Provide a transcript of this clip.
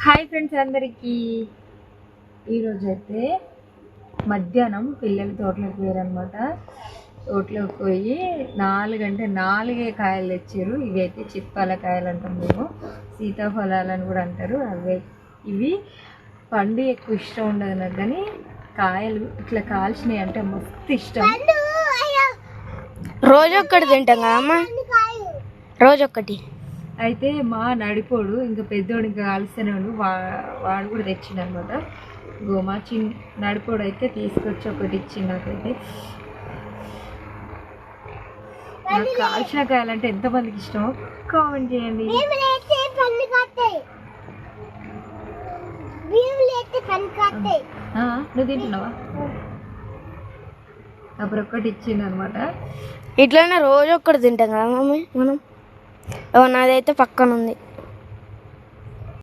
Hi friends అందరికీ. ఈరోజు అయితే మధ్యాహ్నం పిల్లలు తోటలోకి పోయారనమాట. తోటలోకి పోయి 4 కాయలు తెచ్చారు. ఇవి అయితే చిప్పాల కాయలు అంటాం మేము, సీతాఫలాలని కూడా అంటారు. ఇవి పండు ఎక్కువ ఇష్టం ఉండదు నాకు, కానీ కాయలు ఇట్లా కాల్చినాయి అంటే మస్తు ఇష్టం. రోజు ఒక్కటి తింటాం కదమ్మా, రోజు ఒక్కటి. అయితే మా నడిపోడు ఇంకా పెద్దోడు ఇంకా కాలుస్తూనే వాడు కూడా తెచ్చిండు అనమాట. మా నడిపోడు అయితే తీసుకొచ్చి ఒకటి ఇచ్చింది నాకైతే. నాకు కాల్చిన కాయాలంటే ఎంతమందికి ఇష్టమో కామెంట్ చేయండి. నువ్వు తింటున్నావా? అప్పుడు ఒక్కటి ఇచ్చింది అనమాట. ఇట్లనే రోజు ఒక్కటి తింటాం కదా మమ్మీ మనం. నాదైతే పక్కన ఉంది.